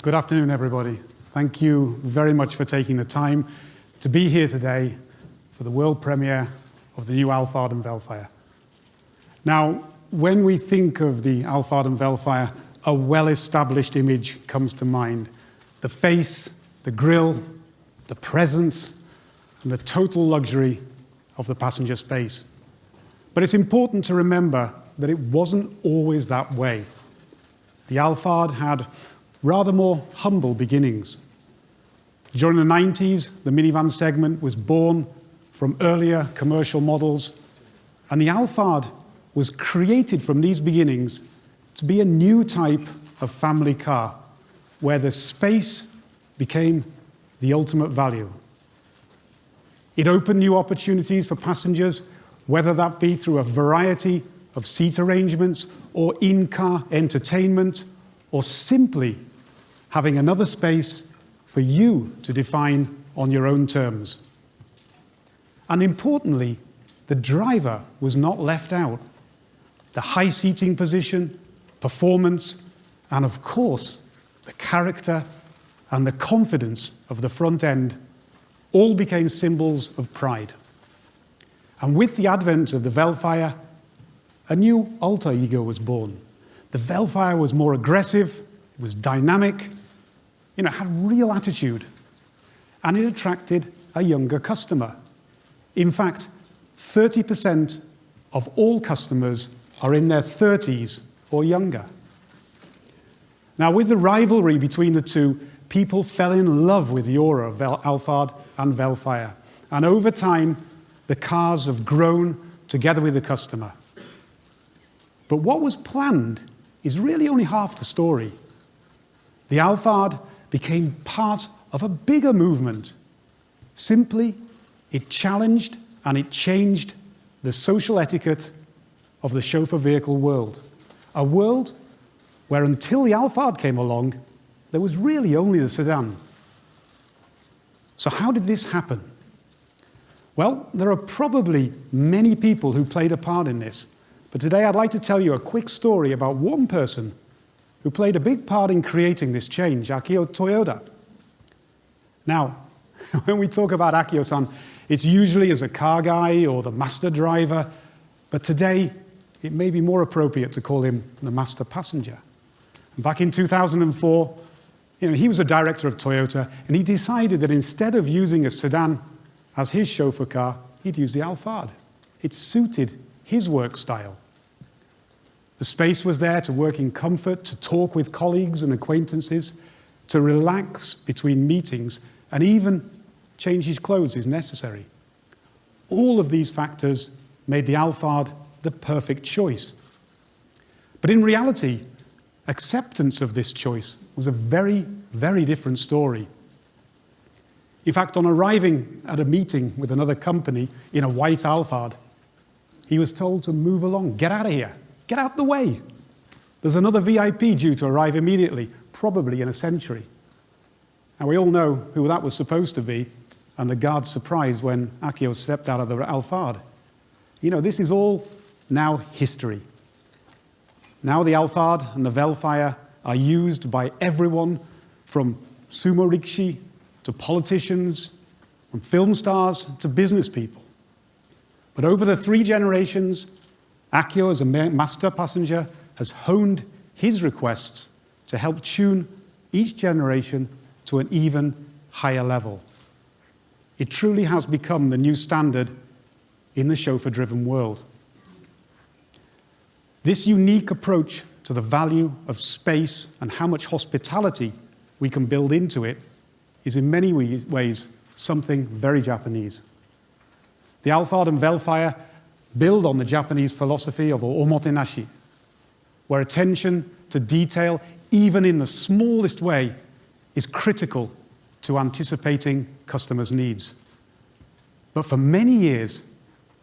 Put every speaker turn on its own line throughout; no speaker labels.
Good afternoon, everybody. Thank you very much for taking the time to be here today for the world premiere of the new Alphard and Vellfire. Now, when we think of the Alphard and Vellfire, a well-established image comes to mind. The face, the grille, the presence, and the total luxury of the passenger space. But it's important to remember that it wasn't always that way. The Alphard had rather more humble beginnings. During the 90s, the minivan segment was born from earlier commercial models, and the Alphard was created from these beginnings to be a new type of family car, where the space became the ultimate value. It opened new opportunities for passengers, whether that be through a variety of seat arrangements or in-car entertainment, or simply having another space for you to define on your own terms. And importantly, the driver was not left out. The high seating position, performance, and of course, the character and the confidence of the front end all became symbols of pride. And with the advent of the Vellfire, a new alter ego was born. The Vellfire was more aggressive, it was dynamic, it had real attitude, and it attracted a younger customer. In fact, 30% of all customers are in their 30s or younger. Now, with the rivalry between the two, people fell in love with the aura of Alphard and Vellfire, and over time, the cars have grown together with the customer. But what was planned is really only half the story. The Alphard became part of a bigger movement. Simply, it challenged and it changed the social etiquette of the chauffeur vehicle world. A world where until the Alphard came along, there was really only the sedan. So how did this happen? Well, there are probably many people who played a part in this, but today I'd like to tell you a quick story about one person who played a big part in creating this change, Akio Toyoda. Now, when we talk about Akio-san, it's usually as a car guy or the master driver, but today it may be more appropriate to call him the master passenger. Back in 2004, he was a director of Toyota, and he decided that instead of using a sedan as his chauffeur car, he'd use the Alphard. It suited his work style. The space was there to work in comfort, to talk with colleagues and acquaintances, to relax between meetings, and even change his clothes as necessary. All of these factors made the Alphard the perfect choice. But in reality, acceptance of this choice was a very, very different story. In fact, on arriving at a meeting with another company in a white Alphard, he was told to move along, get out of here, get out the way. There's another VIP due to arrive immediately, probably in a century. And we all know who that was supposed to be, and the guard's surprise when Akio stepped out of the Alphard. This is all now history. Now the Alphard and the Vellfire are used by everyone from sumo rikishi to politicians, from film stars to business people. But over the 3 generations, Akio, as a master passenger, has honed his requests to help tune each generation to an even higher level. It truly has become the new standard in the chauffeur-driven world. This unique approach to the value of space and how much hospitality we can build into it is in many ways something very Japanese. The Alphard and Vellfire build on the Japanese philosophy of omotenashi, where attention to detail, even in the smallest way, is critical to anticipating customers' needs. But for many years,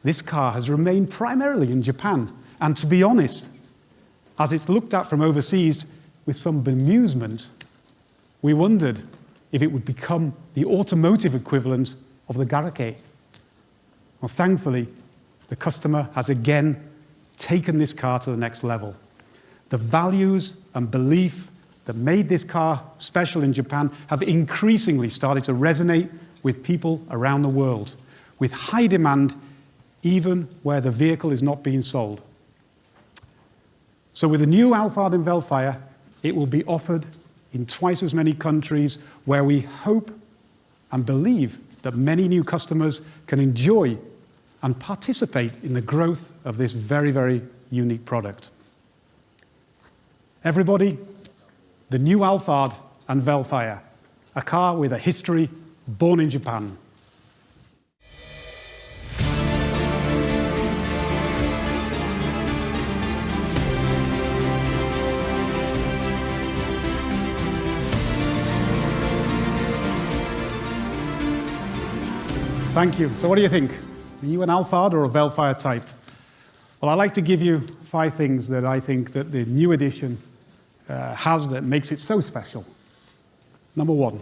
this car has remained primarily in Japan, and to be honest, as it's looked at from overseas with some bemusement, we wondered if it would become the automotive equivalent of the Garakei. Well, thankfully, the customer has again taken this car to the next level. The values and belief that made this car special in Japan have increasingly started to resonate with people around the world, with high demand even where the vehicle is not being sold. So with the new Alphard and Vellfire, it will be offered in twice as many countries, where we hope and believe that many new customers can enjoy and participate in the growth of this very, very unique product. Everybody, the new Alphard and Vellfire, a car with a history born in Japan. Thank you. So what do you think? Are you an Alphard or a Vellfire type? Well, I'd like to give you 5 things that I think that the new edition has that makes it so special. Number 1,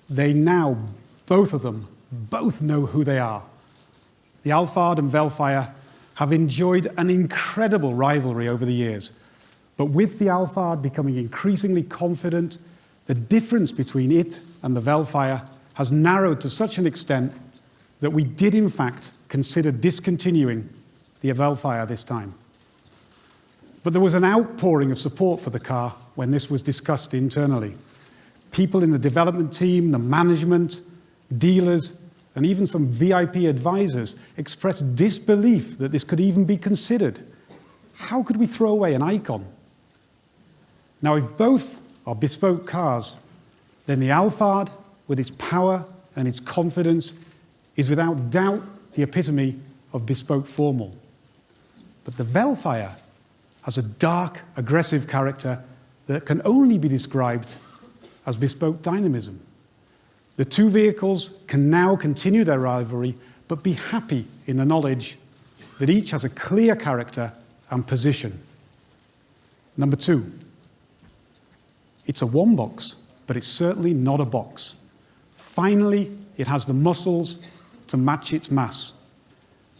they now, both of them, both know who they are. The Alphard and Vellfire have enjoyed an incredible rivalry over the years. But with the Alphard becoming increasingly confident, the difference between it and the Vellfire has narrowed to such an extent that we did, in fact, consider discontinuing the Vellfire this time. But there was an outpouring of support for the car when this was discussed internally. People in the development team, the management, dealers, and even some VIP advisors expressed disbelief that this could even be considered. How could we throw away an icon? Now, if both are bespoke cars, then the Alphard, with its power and its confidence, is without doubt the epitome of bespoke formal. But the Vellfire has a dark, aggressive character that can only be described as bespoke dynamism. The two vehicles can now continue their rivalry, but be happy in the knowledge that each has a clear character and position. Number 2, it's a one box, but it's certainly not a box. Finally, it has the muscles to match its mass.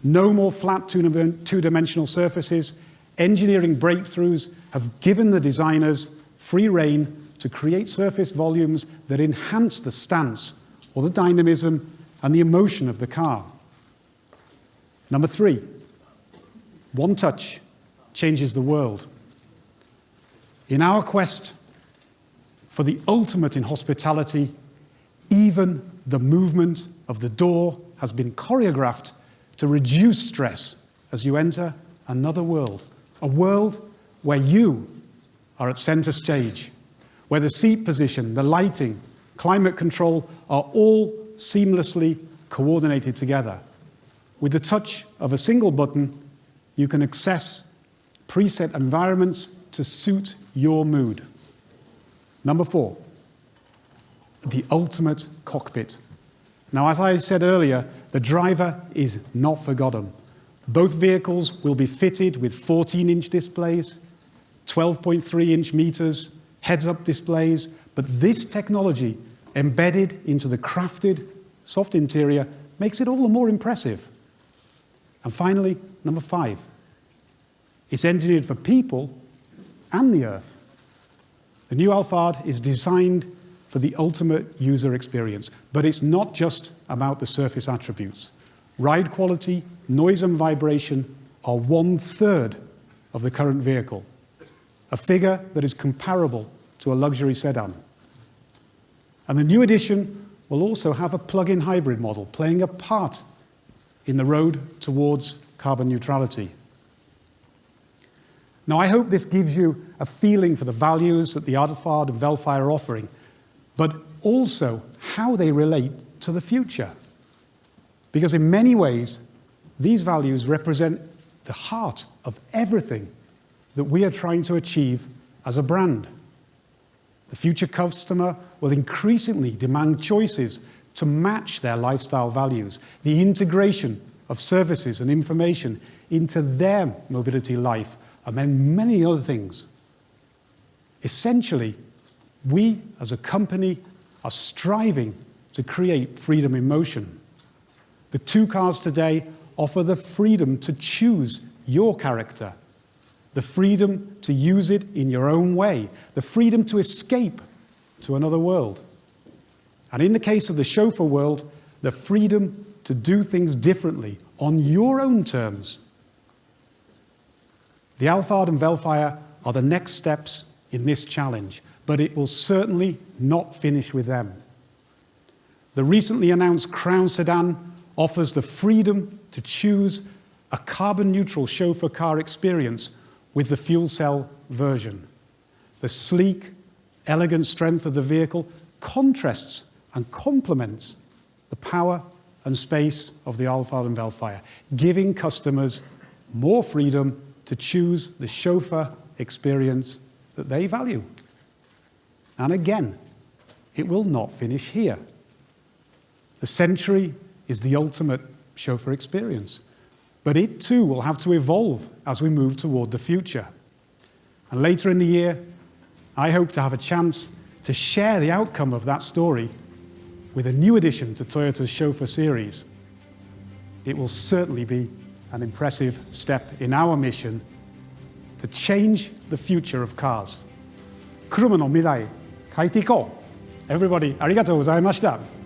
No more flat two-dimensional surfaces. Engineering breakthroughs have given the designers free rein to create surface volumes that enhance the stance or the dynamism and the emotion of the car. Number 3, one touch changes the world. In our quest for the ultimate in hospitality, even the movement of the door has been choreographed to reduce stress as you enter another world, a world where you are at center stage, where the seat position, the lighting, climate control are all seamlessly coordinated together. With the touch of a single button, you can access preset environments to suit your mood. Number 4, the ultimate cockpit. Now, as I said earlier, the driver is not forgotten. Both vehicles will be fitted with 14-inch displays, 12.3-inch meters, heads-up displays, but this technology embedded into the crafted soft interior makes it all the more impressive. And finally, number 5, it's engineered for people and the earth. The new Alphard is designed for the ultimate user experience, but it's not just about the surface attributes. Ride quality, noise and vibration are 1/3 of the current vehicle, a figure that is comparable to a luxury sedan. And the new edition will also have a plug-in hybrid model, playing a part in the road towards carbon neutrality. Now, I hope this gives you a feeling for the values that the Alphard and Vellfire are offering, but also how they relate to the future. Because in many ways, these values represent the heart of everything that we are trying to achieve as a brand. The future customer will increasingly demand choices to match their lifestyle values, the integration of services and information into their mobility life, and then many other things. Essentially, we as a company are striving to create freedom in motion. The two cars today offer the freedom to choose your character, the freedom to use it in your own way, the freedom to escape to another world. And in the case of the chauffeur world, the freedom to do things differently on your own terms. The Alphard and Vellfire are the next steps in this challenge, but it will certainly not finish with them. The recently announced Crown sedan offers the freedom to choose a carbon-neutral chauffeur car experience with the fuel cell version. The sleek, elegant strength of the vehicle contrasts and complements the power and space of the Alphard and Vellfire, giving customers more freedom to choose the chauffeur experience that they value. And again, it will not finish here. The Century is the ultimate chauffeur experience, but it too will have to evolve as we move toward the future. And later in the year, I hope to have a chance to share the outcome of that story with a new addition to Toyota's chauffeur series. It will certainly be an impressive step in our mission to change the future of cars. 車の未来、変えていこう。Everybody, ありがとうございました。